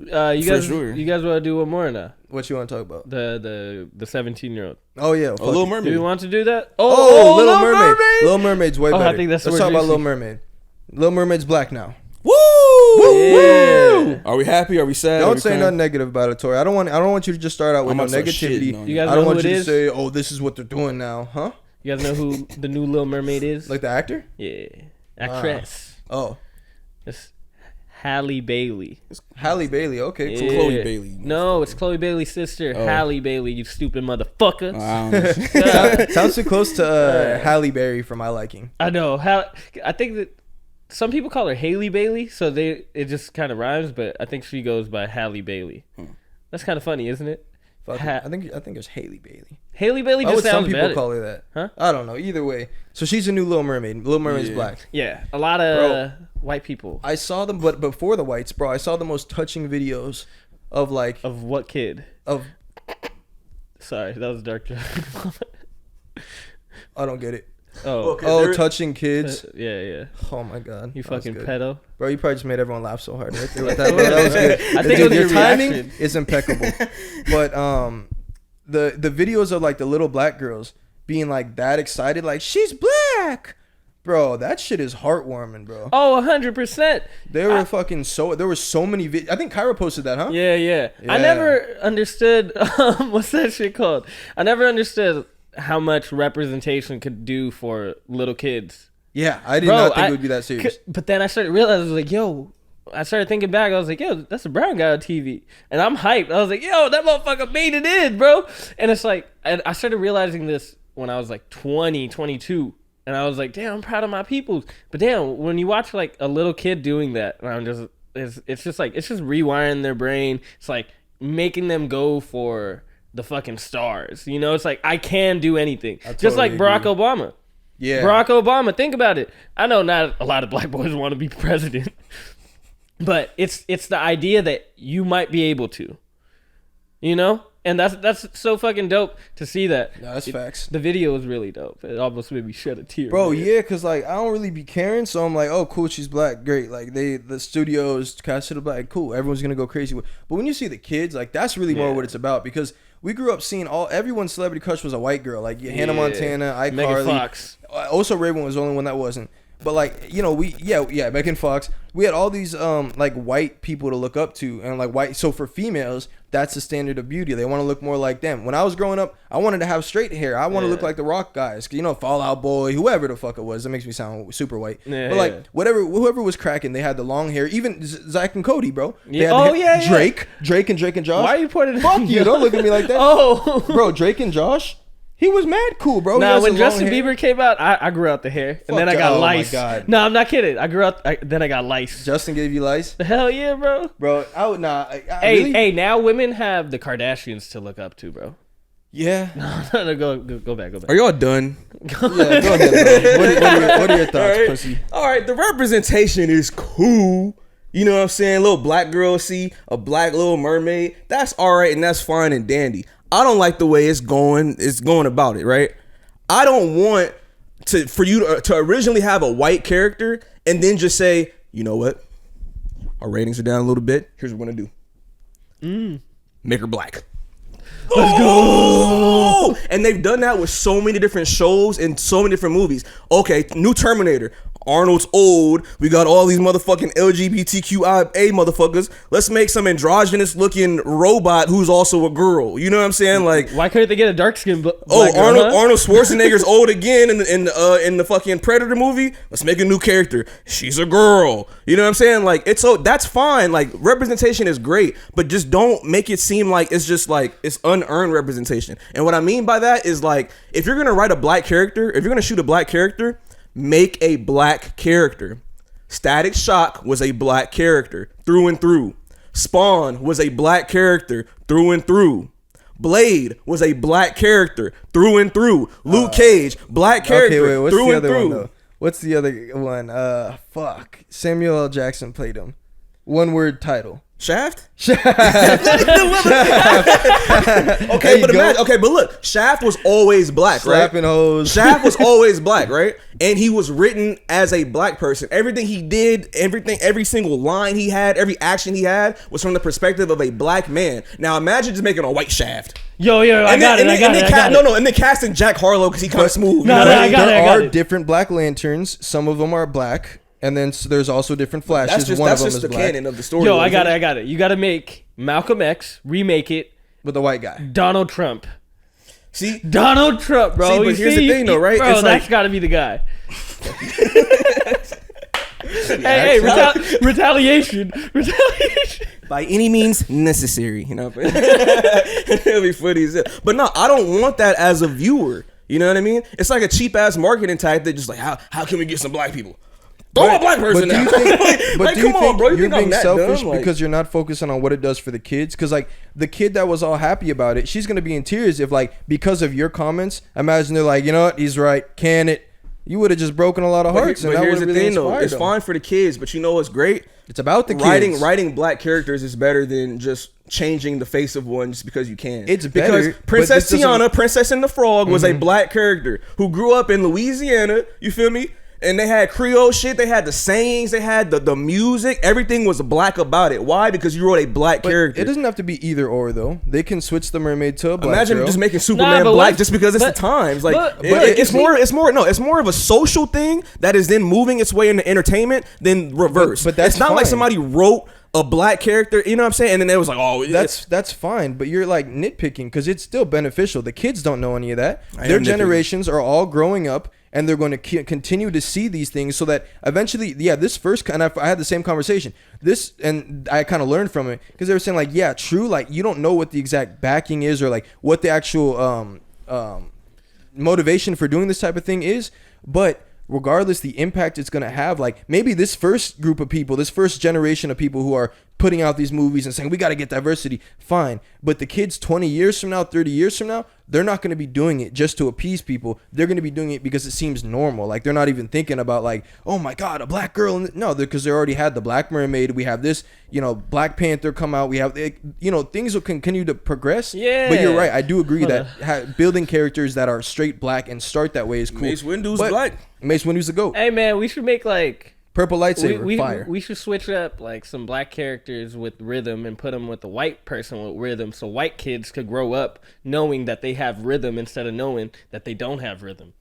You guys want to do one more now? What you want to talk about? The 17-year-old. Oh yeah, Little Mermaid. Do you want to do that? Little Mermaid. Little Mermaid's way better. I think that's Let's talk about Little Mermaid. Little Mermaid's black now. Woo! Yeah. Are we happy? Are we sad? Don't say nothing negative about it, Tori. I don't want you to just start out with no negativity. You guys I don't know want who you it to is? say, "Oh, this is what they're doing now," huh? You guys know who the new Little Mermaid is? Like the actor? Yeah, actress. Oh, It's Halle Bailey. Halle Bailey. Okay, Yeah. cool. Chloe Bailey. No, it's Chloe Bailey's sister, Halle Bailey. You stupid motherfucker. I don't know. Sounds too close to Halle Berry for my liking. I know. I think that some people call her Haley Bailey, so it just kind of rhymes. But I think she goes by Halle Bailey. That's kind of funny, isn't it? Fuck it. I think it's Haley Bailey. Haley Bailey Why just would sounds some people better. call her that? Huh? I don't know. Either way, so she's a new Little Mermaid. Little Mermaid's black. Yeah, a lot of white people. I saw them, but before the whites, bro, I saw the most touching videos of like Of what kid? of. Sorry, that was a dark joke. I don't get it. Oh, Okay. Touching kids. yeah. Oh my god, You that was fucking good. pedo. Bro, you probably just made everyone laugh so hard right there with that. Bro, that was good. I think it was your your timing reaction. is impeccable. But the videos of like the little black girls being like that excited, like she's black, bro. That shit is heartwarming, bro. Oh, 100%. There were so many videos. I think Kyra posted that, huh? Yeah. I never understood what's that shit called? I never understood how much representation could do for little kids. Yeah, I did not think it would be that serious. But then I started realizing, I was like, yo, I started thinking back. I was like, yo, that's a brown guy on TV. And I'm hyped. I was like, yo, that motherfucker made it in, bro. And it's like, and I started realizing this when I was like 20, 22. And I was like, damn, I'm proud of my people. But damn, when you watch like a little kid doing that, it's just rewiring their brain. It's like making them go for the fucking stars. You know, it's like, I can do anything. Just like Barack Obama. Yeah. Barack Obama, think about it. I know not a lot of black boys want to be president, but it's the idea that you might be able to, you know? And that's so fucking dope to see that. No, that's facts. The video was really dope. It almost made me shed a tear. Bro, man. yeah, cause like I don't really be caring, so I'm like, oh, cool, she's black, great. Like the studios casted her black, cool. Everyone's gonna go crazy with. But when you see the kids, like that's really more what it's about, because we grew up seeing everyone's celebrity crush was a white girl, like Hannah Montana, iCarly. Megan Fox. Also, Raven was the only one that wasn't. But like, you know, Megan Fox. We had all these like white people to look up to, and like white. So for females, that's the standard of beauty. They want to look more like them. When I was growing up, I wanted to have straight hair. I want to look like the Rock guys, you know, Fall Out Boy, whoever the fuck it was. That makes me sound super white. Yeah, but like whoever was cracking, they had the long hair. Even Zach and Cody, bro. They Yeah. had Drake and Josh. Why are you pointing? Fuck you! Don't look at me like that. Oh, bro, Drake and Josh. He was mad cool, bro. Nah, when Justin Bieber came out, I grew out the hair, and then I got lice. Oh my god. No, I'm not kidding. I grew out, then I got lice. Justin gave you lice? Hell yeah, bro. Bro, I would not. Hey, now women have the Kardashians to look up to, bro. Yeah. No, go back. Are y'all done? Yeah, go ahead, bro. What are your thoughts, pussy? All right, the representation is cool. You know what I'm saying? Little black girl see a black Little Mermaid. That's all right, and that's fine and dandy. I don't like the way it's going about it, right? I don't want for you to originally have a white character and then just say, you know what? Our ratings are down a little bit. Here's what we're gonna do. Make her black. Let's go. And they've done that with so many different shows and so many different movies. Okay, new Terminator. Arnold's old. We got all these motherfucking LGBTQIA motherfuckers. Let's make some androgynous looking robot who's also a girl. You know what I'm saying? Like, why couldn't they get a dark skin? Arnold Schwarzenegger's old again in the fucking Predator movie. Let's make a new character. She's a girl. You know what I'm saying? Like, that's fine. Like, representation is great, but just don't make it seem like it's just like it's unearned representation. And what I mean by that is, like, if you're gonna write a black character, if you're gonna shoot a black character, make a black character. Static Shock was a black character through and through. Spawn was a black character through and through. Blade was a black character through and through. Luke Cage, black character what's through the and other through. one, though? What's the other one? Fuck. Samuel L. Jackson played him. One word title. Shaft? Shaft. Okay, but imagine, okay, but look, Shaft was always black, Slapping right? hoes. Shaft was always black, right? And he was written as a black person. Everything he did, every single line he had, every action he had was from the perspective of a black man. Now imagine just making a white Shaft. Yo, I got it. No, and then casting Jack Harlow because he kind of smooth. No, I got There are it. different Black Lanterns. Some of them are black. And then there's also different Flashes. That's One of just them is the black. canon of the story. Yo, I got it. You got to make Malcolm X, remake it, With a white guy. Donald Trump. See? Donald Trump, bro. See, but here's the thing, though, right? Bro, It's that's like- got to be the guy. Hey, retaliation. By any means necessary, you know. It'll be funny as hell. But no, I don't want that as a viewer. You know what I mean? It's like a cheap ass marketing tactic. Just like how can we get some black people? Throw a black person do you out. think, Like, come on, bro. You you're think I'm being that selfish dumb? Like- because you're not focusing on what it does for the kids? Because like the kid that was all happy about it, she's gonna be in tears if like because of your comments. Imagine they're like, you know what, he's right. Can it? You would have just broken a lot of hearts. But and here's that the really thing, though. inspired It's them. fine for the kids, but you know what's great? It's about the kids. Writing black characters is better than just changing the face of one just because you can. It's because better, but Princess this doesn't- Tiana, Princess and the Frog, was a black character who grew up in Louisiana. You feel me? And they had Creole shit. They had the sayings. They had the music. Everything was black about it. Why? Because you wrote a black But character. it doesn't have to be either or though. They can switch the mermaid to a black Imagine girl. just making Superman but black what- just because it's but- the times. Like, but it's more of a social thing that is then moving its way into entertainment than reverse. But that's it's not like fine. somebody wrote a black character, you know what I'm saying? And then it was like, oh, That's fine, but you're like nitpicking because it's still beneficial. The kids don't know any of that. I Their am nitpicking. generations are all growing up, and they're going to continue to see these things, so that eventually, this first, and I had the same conversation. This, and I kind of learned from it because they were saying like, yeah, true, like you don't know what the exact backing is or like what the actual motivation for doing this type of thing is, but regardless the impact it's going to have, like maybe this first group of people, this first generation of people who are putting out these movies and saying we got to get diversity, fine, but the kids 20 years from now, 30 years from now, they're not going to be doing it just to appease people. They're going to be doing it because it seems normal. Like they're not even thinking about like, oh my god, a black girl. No, because they already had the Black Mermaid. We have this, Black Panther come out. We have, things will continue to progress. Yeah. But you're right, I do agree that building characters that are straight black and start that way is cool. Mace Windu's But black. Mace Windu's the GOAT. Hey, man, we should make like... Purple lightsaber, fire. We should switch up like some black characters with rhythm and put them with the white person with rhythm, so white kids could grow up knowing that they have rhythm instead of knowing that they don't have rhythm.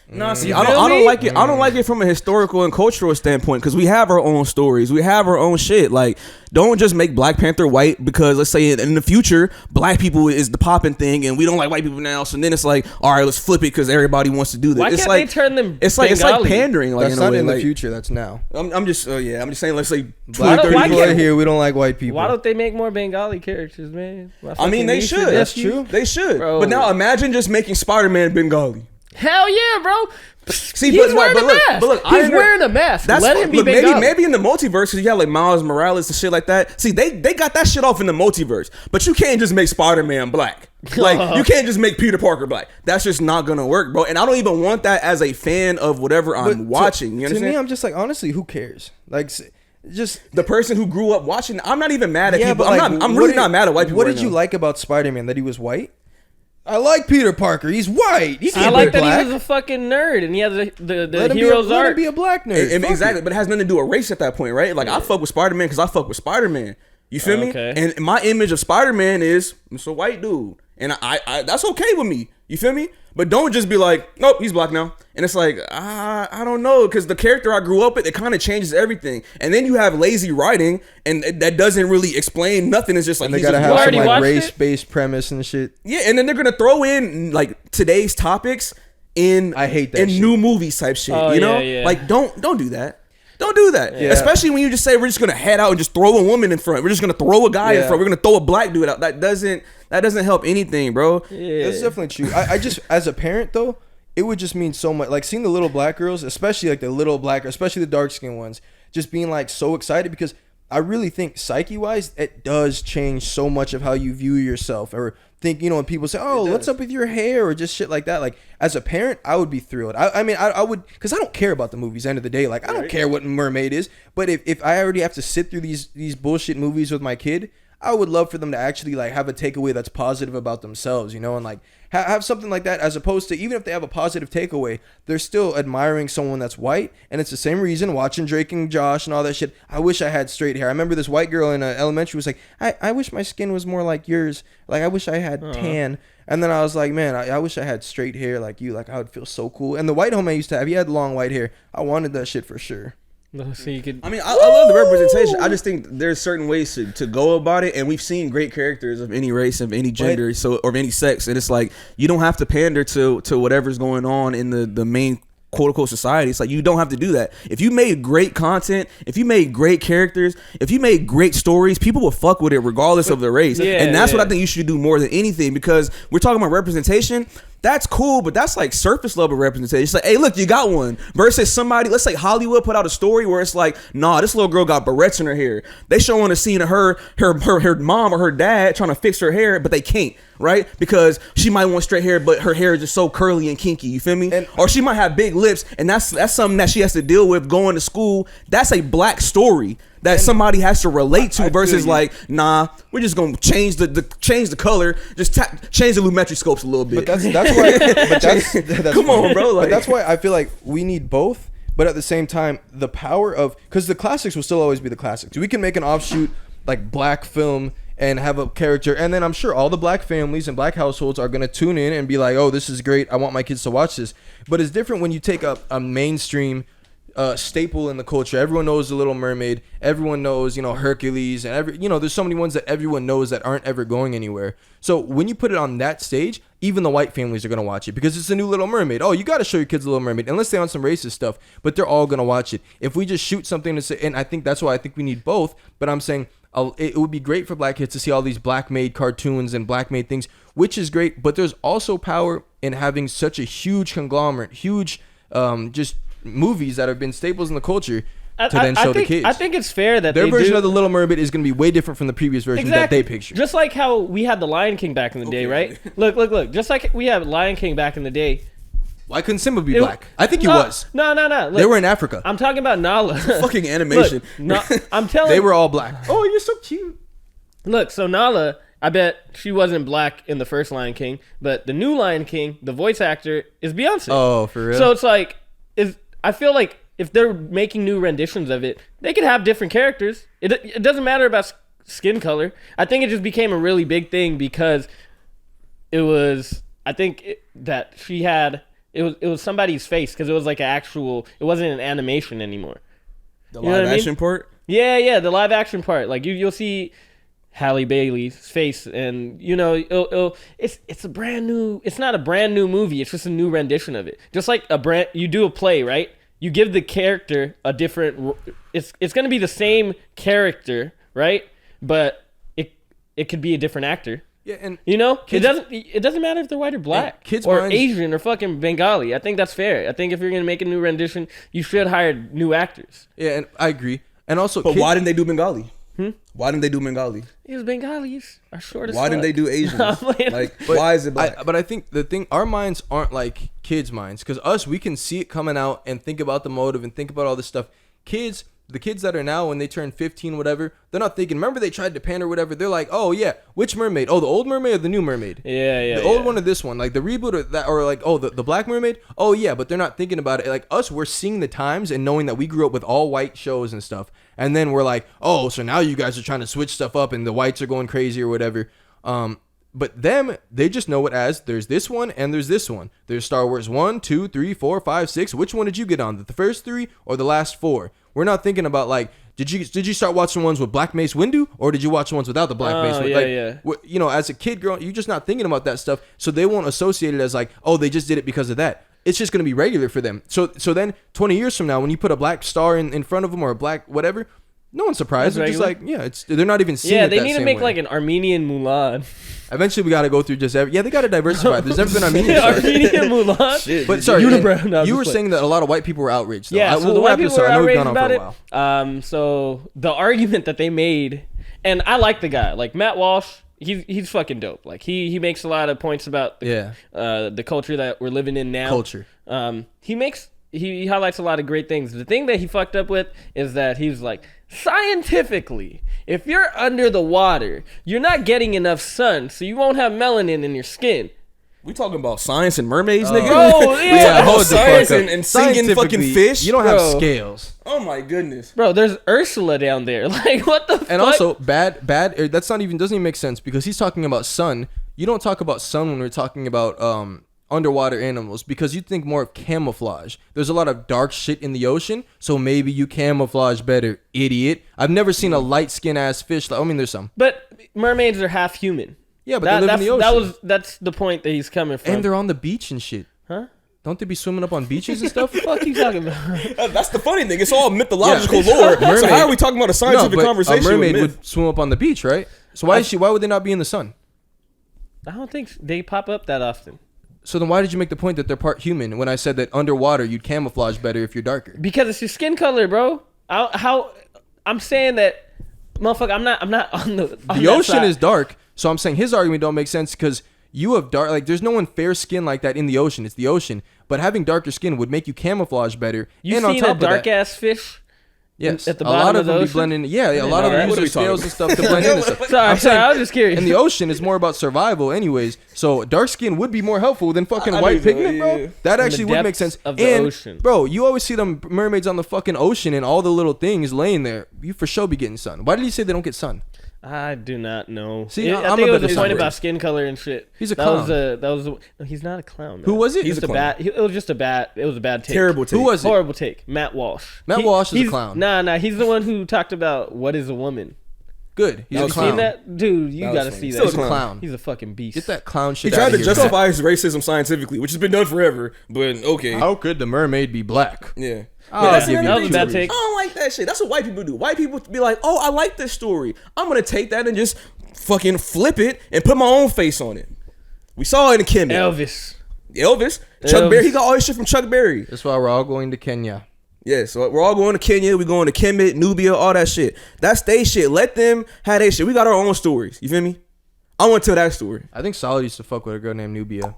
No, see, You I feel don't me? like it. I don't like it from a historical and cultural standpoint because we have our own stories. We have our own shit. Like, don't just make Black Panther white because let's say in the future, black people is the popping thing and we don't like white people now. So then it's like, all right, let's flip it because everybody wants to do this. Why It's can't like, they turn them It's like Bengali? pandering. Like That's in a not way. in the Like, future. That's now. I'm just saying. Let's say 20, Black 30 why people can't- are here. We don't like white people. Why don't they make more Bengali characters, man? My I mean, fucking they niece should. and That's nephew. true. They should. Bro. But now imagine just making Spider-Man Bengali. Hell yeah, bro. See, He's but wearing a look, mask. but look, He's wearing a mask. Let him be look, Bengali. maybe in the multiverse, you got like Miles Morales and shit like that. See, they got that shit off in the multiverse, but you can't just make Spider-Man black. Like you can't just make Peter Parker black. That's just not gonna work, bro. And I don't even want that as a fan of whatever But I'm watching. You to understand? me, I'm just like, honestly, who cares? Like, just The person who grew up watching. I'm not even mad at yeah, people. but like, I'm what really did- not mad at white people. What right did you now. like about Spider-Man? That he was white? I like Peter Parker. He's white. He can't I like be that black. he was a fucking nerd and he has the Let him hero's let him art. be a black nerd. Fuck Exactly, it. but it has nothing to do with race at that point, right? Like I fuck with Spider-Man because I fuck with Spider-Man. You feel me? Okay. And my image of Spider-Man is it's a white dude, and I that's okay with me. You feel me? But don't just be like, nope, he's black now. And it's like, I don't know, because the character I grew up with, it kind of changes everything. And then you have lazy writing, and that doesn't really explain nothing. It's just like And they he's gotta just have white. some already like watched it? race-based premise and shit. Yeah, and then they're gonna throw in like today's topics in I hate that in shit. new movies type shit. Oh, you know, yeah, yeah. like don't do that. Don't do that. Yeah. Especially when you just say we're just gonna head out and just throw a woman in front. We're just gonna throw a guy in Yeah. front. We're gonna throw a black dude out. That doesn't help anything, bro. Yeah. That's definitely true. I just, as a parent though, it would just mean so much. Like seeing the little black girls, especially like the little black, especially the dark skinned ones, just being like so excited because I really think psyche-wise, it does change so much of how you view yourself or think, when people say, oh, what's up with your hair or just shit like that. Like, as a parent, I would be thrilled. I mean, I would, because I don't care about the movies, end of the day. Like, I don't care what Mermaid is. But if I already have to sit through these bullshit movies with my kid, I would love for them to actually, like, have a takeaway that's positive about themselves, and, like, have something like that, as opposed to, even if they have a positive takeaway, they're still admiring someone that's white. And it's the same reason, watching Drake and Josh and all that shit, I wish I had straight hair. I remember this white girl in elementary was like, I wish my skin was more like yours. Like, I wish I had tan. And then I was like, man, I wish I had straight hair like you. Like, I would feel so cool. And the white homie I used to have, he had long white hair. I wanted that shit for sure. So you could. I mean, I love the representation. I just think there's certain ways to go about it, and we've seen great characters of any race, of any gender, or of any sex, and it's like you don't have to pander to whatever's going on in the main quote unquote society. It's like you don't have to do that. If you made great content, if you made great characters, if you made great stories, people will fuck with it regardless of the race. And that's what I think you should do more than anything, because we're talking about representation. That's cool, but that's like surface level representation. It's like, hey, look, you got one. Versus somebody, let's say Hollywood put out a story where it's like, nah, this little girl got barrettes in her hair. They showing a scene of her mom or her dad trying to fix her hair, but they can't, right? Because she might want straight hair, but her hair is just so curly and kinky. You feel me? Or she might have big lips, and that's something that she has to deal with going to school. That's a black story that somebody has to relate to, versus like, nah, we're just gonna change the color, just change the lumetri scopes a little bit. But that's why. But that's come on, bro. Like, but that's why I feel like we need both. But at the same time, the power of, because the classics will still always be the classics. We can make an offshoot like black film and have a character, and then I'm sure all the black families and black households are gonna tune in and be like, oh, this is great. I want my kids to watch this. But it's different when you take a mainstream staple in the culture. Everyone knows the Little Mermaid. Everyone knows, Hercules, and there's so many ones that everyone knows that aren't ever going anywhere. So when you put it on that stage, even the white families are gonna watch it because it's a new Little Mermaid. Oh, you got to show your kids the Little Mermaid, unless they're on some racist stuff. But they're all gonna watch it. If we just shoot something to say, and I think that's why I think we need both. But I'm saying it would be great for black kids to see all these black made cartoons and black made things, which is great. But there's also power in having such a huge conglomerate, huge just movies that have been staples in the culture to then show the kids. I think it's fair that their version of the Little Mermaid is going to be way different from the previous version that they pictured. Just like how we had the Lion King back in the day, right? Look. Just like we had Lion King back in the day. Why couldn't Simba be black? I think he was. No. Look, they were in Africa. I'm talking about Nala. Fucking animation. Look, I'm telling they were all black. Oh, you're so cute. Look, so Nala, I bet she wasn't black in the first Lion King, but the new Lion King, the voice actor is Beyonce. Oh, for real? So it's like, I feel like if they're making new renditions of it, they could have different characters. It doesn't matter about skin color. I think it just became a really big thing because it was, I think that she had, it was somebody's face, because it was like it wasn't an animation anymore. The live action part? Yeah, the live action part. Like you'll see Halle Bailey's face, and it's a brand new. It's not a brand new movie. It's just a new rendition of it. Just like you do a play, right? You give the character a different. It's going to be the same character, right? But it could be a different actor. Yeah, and kids, it doesn't matter if they're white or black, or Asian or fucking Bengali. I think that's fair. I think if you're going to make a new rendition, you should hire new actors. Yeah, and I agree. And also, but why didn't they do Bengali? Why didn't they do Bengali? Because Bengalis are short as Why didn't they do Asians? Why is it black? But I think the thing, our minds aren't like kids' minds. Because we can see it coming out and think about the motive and think about all this stuff. The kids that are now, when they turn 15, whatever, they're not thinking, remember they tried to pander or whatever. They're like, oh, yeah, which mermaid? Oh, the old mermaid or the new mermaid? Yeah. The old one or this one? Like the reboot or that, or like, oh, the black mermaid? Oh, yeah, but they're not thinking about it. Like us, we're seeing the times and knowing that we grew up with all white shows and stuff. And then we're like, oh, so now you guys are trying to switch stuff up and the whites are going crazy or whatever. But them, they just know it as there's this one and there's this one. There's Star Wars 1, 2, 3, 4, 5, 6. Which one did you get on? The first 3 or the last 4? We're not thinking about like, did you start watching ones with Black Mace Windu, or did you watch ones without the Black Mace Windu? As a kid growing, you're just not thinking about that stuff, so they won't associate it as like, oh, they just did it because of that. It's just going to be regular for them. So then 20 years from now, when you put a black star in front of them or a black whatever, No one's surprised. They're That's just like, they're not even seeing it they that need to same make way. like an Armenian Mulan. Eventually, we got to go through just every. Yeah, they got to diversify. There's never been Armenian. Armenian Mulan. Shit. But sorry, Unibrow. No, you were just saying that a lot of white people were outraged. Though. Yeah, so we'll the white wrap people this up. were I know we've outraged gone on for a about while. it. So the argument that they made, and I like the guy, like Matt Walsh. He's fucking dope. Like he makes a lot of points about the culture that we're living in now. Culture. He highlights a lot of great things. The thing that he fucked up with is that he's like, scientifically, if you're under the water, you're not getting enough sun, so you won't have melanin in your skin. We talking about science and mermaids, nigga? Bro, yeah. Hold the Science fuck up. and singing fucking Scientifically, fish. You don't have scales. Oh my goodness. Bro, there's Ursula down there. Like, what the fuck? And also, bad. That's not even doesn't even make sense because he's talking about sun. You don't talk about sun when we're talking about underwater animals because you think more of camouflage. There's a lot of dark shit in the ocean, so maybe you camouflage better, idiot. I've never seen a light skin ass fish. I mean, there's some. But mermaids are half human. Yeah, but they live in the ocean. That's the point that he's coming from. And they're on the beach and shit. Huh? Don't they be swimming up on beaches and stuff? What the fuck you talking about? That's the funny thing. It's all mythological lore. So how are we talking about a scientific conversation? A mermaid with myth? would swim up on the beach, right? So why would they not be in the sun? I don't think they pop up that often. So then why did you make the point that they're part human when I said that underwater you'd camouflage better if you're darker? Because it's your skin color, bro. I'm saying that, motherfucker. I'm not on the. The ocean is dark, so I'm saying his argument don't make sense because you have dark. Like, there's no one fair skin like that in the ocean. It's the ocean, but having darker skin would make you camouflage better. You and seen on top a of that, dark ass fish? Yes, At the a lot bottom of of the them be ocean? blending. Yeah, a lot know of them that. use What are their we talking scales and stuff to blend in and stuff. Sorry, I was just curious. In the ocean, it's more about survival, anyways. So dark skin would be more helpful than fucking white pigment, bro. That actually would make sense. Of the ocean. Bro, you always see them mermaids on the fucking ocean and all the little things laying there. You for sure be getting sun. Why did he say they don't get sun? I do not know. See, I I'm think a it was better a point scientist. about skin color and shit. He's a clown. No, he's not a clown. Man. Who was it? He's Just a clown. It was just a bad. It was a bad take. Terrible take. Who was it? Horrible take. Matt Walsh. Matt Walsh is a he's- clown. Nah. He's the one who talked about what is a woman. Good. He's That a was clown. Seen that, dude? You That was gotta funny. see Still that. He's a clown. He's a fucking beast. Get that clown He shit tried out to of here. justify his racism scientifically, which has been done forever. But okay. How could the mermaid be black? Yeah. I'll That's give you that was a bad two. take. I don't like that shit. That's what white people do. White people be like, oh, I like this story. I'm going to take that and just fucking flip it and put my own face on it. We saw it in Kemet. Elvis. Chuck Berry. He got all his shit from Chuck Berry. That's why we're all going to Kenya. Yeah, so we're all going to Kenya. We're going to Kemet, Nubia, all that shit. That's they shit. Let them have their shit. We got our own stories. You feel me? I want to tell that story. I think Solid used to fuck with a girl named Nubia.